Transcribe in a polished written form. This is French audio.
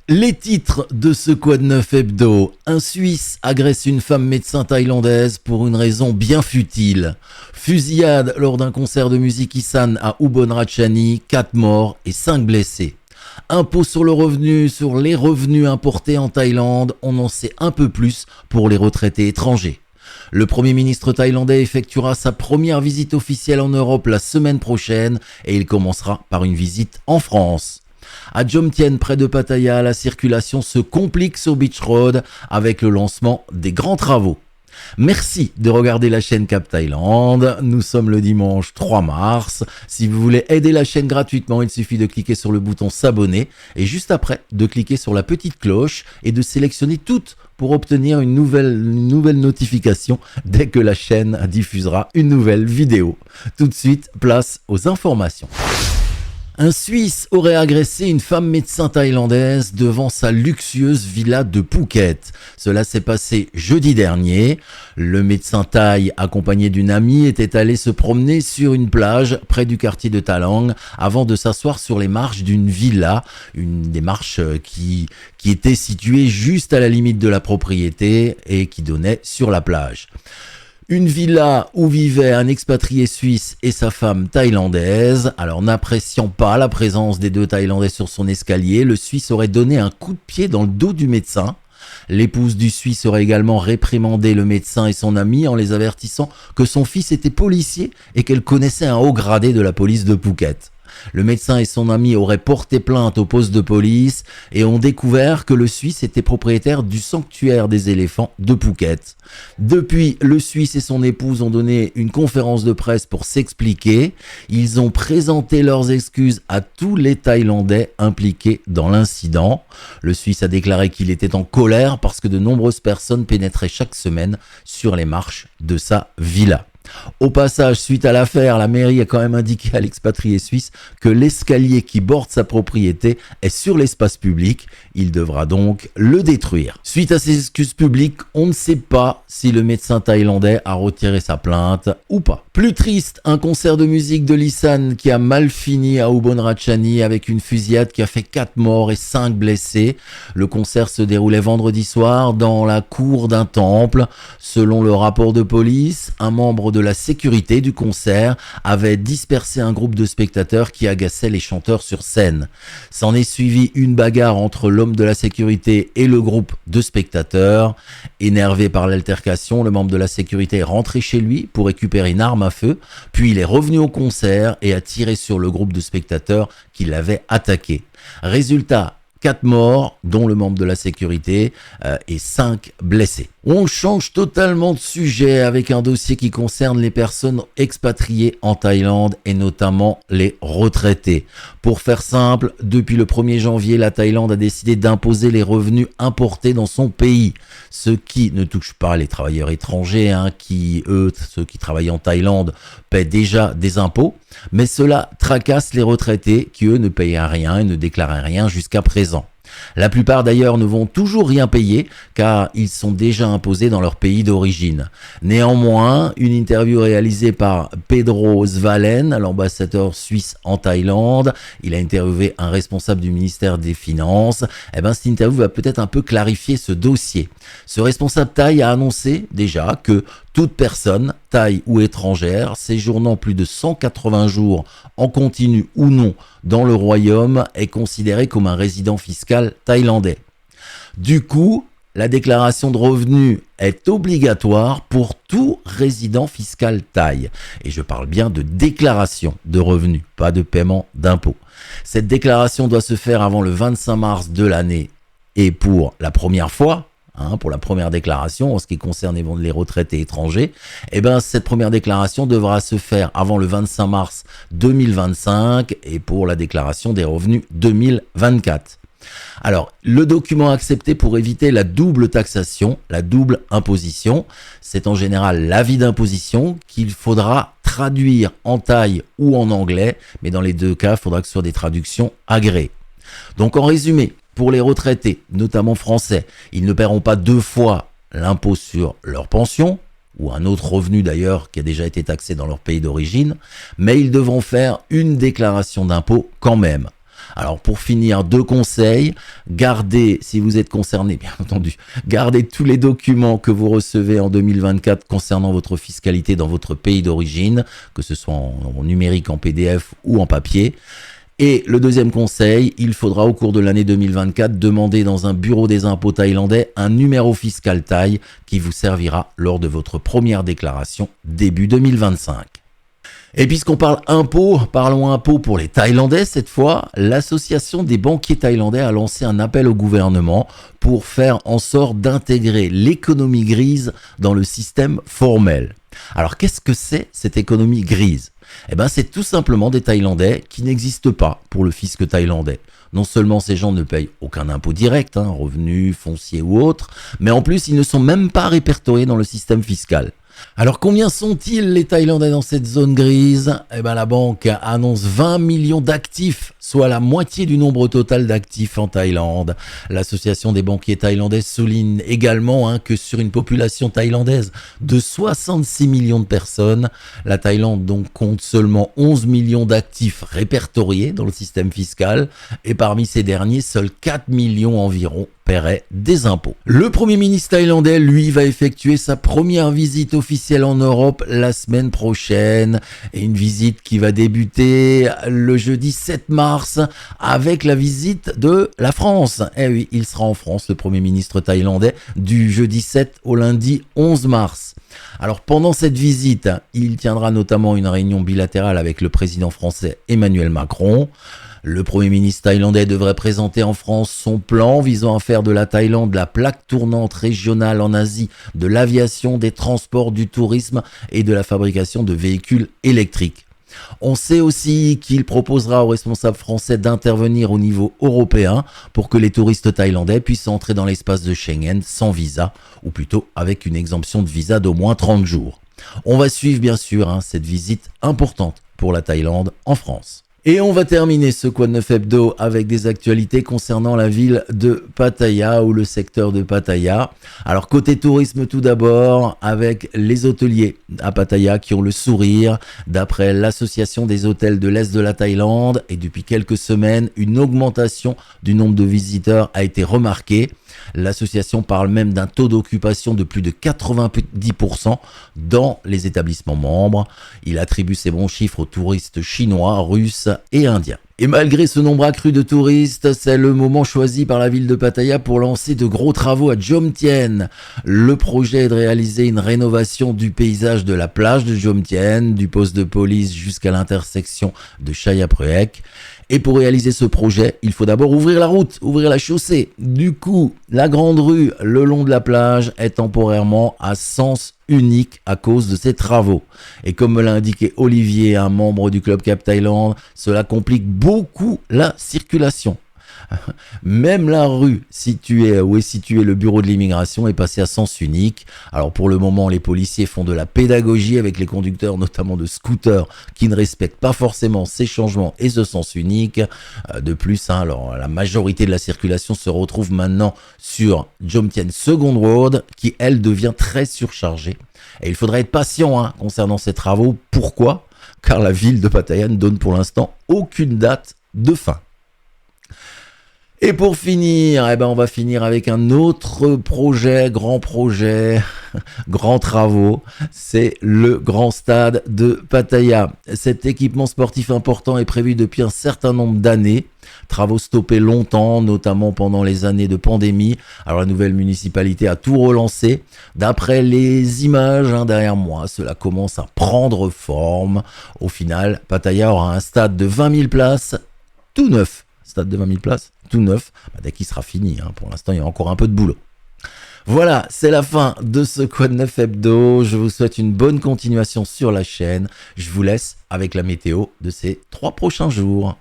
Les titres de ce Quoi de neuf hebdo. Un Suisse agresse une femme médecin thaïlandaise pour une raison bien futile. Fusillade lors d'un concert de musique Isan à Ubon Ratchathani, 4 morts et 5 blessés. Impôt sur le revenu sur les revenus importés en Thaïlande, on en sait un peu plus pour les retraités étrangers. Le Premier ministre thaïlandais effectuera sa première visite officielle en Europe la semaine prochaine et il commencera par une visite en France. À Jomtien, près de Pattaya, la circulation se complique sur Beach Road avec le lancement des grands travaux. Merci de regarder la chaîne Cap Thaïlande. Nous sommes le dimanche 3 mars. Si vous voulez aider la chaîne gratuitement, il suffit de cliquer sur le bouton s'abonner et juste après de cliquer sur la petite cloche et de sélectionner toutes pour obtenir une nouvelle notification dès que la chaîne diffusera une nouvelle vidéo. Tout de suite, place aux informations. Un Suisse aurait agressé une femme médecin thaïlandaise devant sa luxueuse villa de Phuket. Cela s'est passé jeudi dernier. Le médecin thaï, accompagné d'une amie, était allé se promener sur une plage près du quartier de Ta Long avant de s'asseoir sur les marches d'une villa, une des marches qui était située juste à la limite de la propriété et qui donnait sur la plage. Une villa où vivait un expatrié suisse et sa femme thaïlandaise. Alors, n'appréciant pas la présence des deux Thaïlandais sur son escalier, le Suisse aurait donné un coup de pied dans le dos du médecin. L'épouse du Suisse aurait également réprimandé le médecin et son ami en les avertissant que son fils était policier et qu'elle connaissait un haut gradé de la police de Phuket. Le médecin et son ami auraient porté plainte au poste de police et ont découvert que le Suisse était propriétaire du sanctuaire des éléphants de Phuket. Depuis, le Suisse et son épouse ont donné une conférence de presse pour s'expliquer. Ils ont présenté leurs excuses à tous les Thaïlandais impliqués dans l'incident. Le Suisse a déclaré qu'il était en colère parce que de nombreuses personnes pénétraient chaque semaine sur les marches de sa villa. Au passage, suite à l'affaire, la mairie a quand même indiqué à l'expatrié suisse que l'escalier qui borde sa propriété est sur l'espace public. Il devra donc le détruire. Suite à ces excuses publiques, on ne sait pas si le médecin thaïlandais a retiré sa plainte ou pas. Plus triste, un concert de musique de l'Isan qui a mal fini à Ubon Ratchathani avec une fusillade qui a fait 4 morts et 5 blessés. Le concert se déroulait vendredi soir dans la cour d'un temple. Selon le rapport de police, un membre de la sécurité du concert avait dispersé un groupe de spectateurs qui agaçaient les chanteurs sur scène. S'en est suivi une bagarre entre l'homme de la sécurité et le groupe de spectateurs. Énervé par l'altercation, le membre de la sécurité est rentré chez lui pour récupérer une arme à feu, puis il est revenu au concert et a tiré sur le groupe de spectateurs qui l'avait attaqué. Résultat, 4 morts, dont le membre de la sécurité, et 5 blessés. On change totalement de sujet avec un dossier qui concerne les personnes expatriées en Thaïlande et notamment les retraités. Pour faire simple, depuis le 1er janvier, la Thaïlande a décidé d'imposer les revenus importés dans son pays. Ce qui ne touche pas les travailleurs étrangers, ceux qui travaillent en Thaïlande, paient déjà des impôts. Mais cela tracasse les retraités qui, eux, ne payent rien et ne déclarent rien jusqu'à présent. La plupart d'ailleurs ne vont toujours rien payer car ils sont déjà imposés dans leur pays d'origine. Néanmoins, une interview réalisée par Pedro Svalen, l'ambassadeur suisse en Thaïlande, il a interviewé un responsable du ministère des Finances. Cette interview va peut-être un peu clarifier ce dossier. Ce responsable thaï a annoncé déjà que toute personne, thaï ou étrangère, séjournant plus de 180 jours en continu ou non dans le royaume est considérée comme un résident fiscal thaïlandais. Du coup, la déclaration de revenus est obligatoire pour tout résident fiscal thaï. Et je parle bien de déclaration de revenus, pas de paiement d'impôts. Cette déclaration doit se faire avant le 25 mars de l'année et pour la première fois, pour la première déclaration en ce qui concerne les retraités étrangers, cette première déclaration devra se faire avant le 25 mars 2025 et pour la déclaration des revenus 2024. Alors, le document accepté pour éviter la double taxation, la double imposition, c'est en général l'avis d'imposition qu'il faudra traduire en thaï ou en anglais, mais dans les deux cas, il faudra que ce soit des traductions agréées. Donc en résumé, pour les retraités, notamment français, ils ne paieront pas 2 fois l'impôt sur leur pension, ou un autre revenu d'ailleurs qui a déjà été taxé dans leur pays d'origine, mais ils devront faire une déclaration d'impôt quand même. Alors pour finir, 2 conseils. Gardez, si vous êtes concerné, bien entendu, gardez tous les documents que vous recevez en 2024 concernant votre fiscalité dans votre pays d'origine, que ce soit en numérique, en PDF ou en papier. Et le deuxième conseil, il faudra au cours de l'année 2024 demander dans un bureau des impôts thaïlandais un numéro fiscal thaï qui vous servira lors de votre première déclaration début 2025. Et puisqu'on parle impôts, parlons impôts pour les Thaïlandais cette fois. L'association des banquiers thaïlandais a lancé un appel au gouvernement pour faire en sorte d'intégrer l'économie grise dans le système formel. Alors qu'est-ce que c'est cette économie grise ? Eh bien c'est tout simplement des Thaïlandais qui n'existent pas pour le fisc thaïlandais. Non seulement ces gens ne payent aucun impôt direct, revenus, fonciers ou autres, mais en plus ils ne sont même pas répertoriés dans le système fiscal. Alors combien sont-ils les Thaïlandais dans cette zone grise ? Eh bien la banque annonce 20 millions d'actifs, soit la moitié du nombre total d'actifs en Thaïlande. L'association des banquiers thaïlandais souligne également que sur une population thaïlandaise de 66 millions de personnes, la Thaïlande donc compte seulement 11 millions d'actifs répertoriés dans le système fiscal et parmi ces derniers, seuls 4 millions environ paierait des impôts. Le Premier ministre thaïlandais, lui, va effectuer sa première visite officielle en Europe la semaine prochaine. Et une visite qui va débuter le jeudi 7 mars avec la visite de la France. Eh oui, il sera en France, le Premier ministre thaïlandais, du jeudi 7 au lundi 11 mars. Alors pendant cette visite, il tiendra notamment une réunion bilatérale avec le président français Emmanuel Macron. Le Premier ministre thaïlandais devrait présenter en France son plan visant à faire de la Thaïlande la plaque tournante régionale en Asie de l'aviation, des transports, du tourisme et de la fabrication de véhicules électriques. On sait aussi qu'il proposera aux responsables français d'intervenir au niveau européen pour que les touristes thaïlandais puissent entrer dans l'espace de Schengen sans visa, ou plutôt avec une exemption de visa d'au moins 30 jours. On va suivre bien sûr cette visite importante pour la Thaïlande en France. Et on va terminer ce Quoi de Neuf Hebdo avec des actualités concernant la ville de Pattaya ou le secteur de Pattaya. Alors côté tourisme tout d'abord, avec les hôteliers à Pattaya qui ont le sourire. D'après l'association des hôtels de l'Est de la Thaïlande, et depuis quelques semaines, une augmentation du nombre de visiteurs a été remarquée. L'association parle même d'un taux d'occupation de plus de 90% dans les établissements membres. Il attribue ces bons chiffres aux touristes chinois, russes et indiens. Et malgré ce nombre accru de touristes, c'est le moment choisi par la ville de Pattaya pour lancer de gros travaux à Jomtien. Le projet est de réaliser une rénovation du paysage de la plage de Jomtien, du poste de police jusqu'à l'intersection de Chayapruek. Et pour réaliser ce projet, il faut d'abord ouvrir la route, ouvrir la chaussée. Du coup, la grande rue le long de la plage est temporairement à sens unique à cause de ces travaux. Et comme me l'a indiqué Olivier, un membre du Club Cap Thaïlande, cela complique beaucoup la circulation. Même la rue où est situé le bureau de l'immigration est passée à sens unique. Alors pour le moment, les policiers font de la pédagogie avec les conducteurs, notamment de scooters, qui ne respectent pas forcément ces changements et ce sens unique. De plus, alors, la majorité de la circulation se retrouve maintenant sur Jomtien Second Road, qui elle devient très surchargée. Et il faudra être patient concernant ces travaux. Pourquoi ? Car la ville de Pattaya ne donne pour l'instant aucune date de fin. Et pour finir, on va finir avec un autre projet, grands travaux. C'est le grand stade de Pattaya. Cet équipement sportif important est prévu depuis un certain nombre d'années. Travaux stoppés longtemps, notamment pendant les années de pandémie. Alors la nouvelle municipalité a tout relancé. D'après les images derrière moi, cela commence à prendre forme. Au final, Pattaya aura un stade de 20 000 places, tout neuf. Stade de 20 000 places, tout neuf, dès qu'il sera fini. Pour l'instant, il y a encore un peu de boulot. Voilà, c'est la fin de ce Quoi de Neuf Hebdo. Je vous souhaite une bonne continuation sur la chaîne. Je vous laisse avec la météo de ces 3 prochains jours.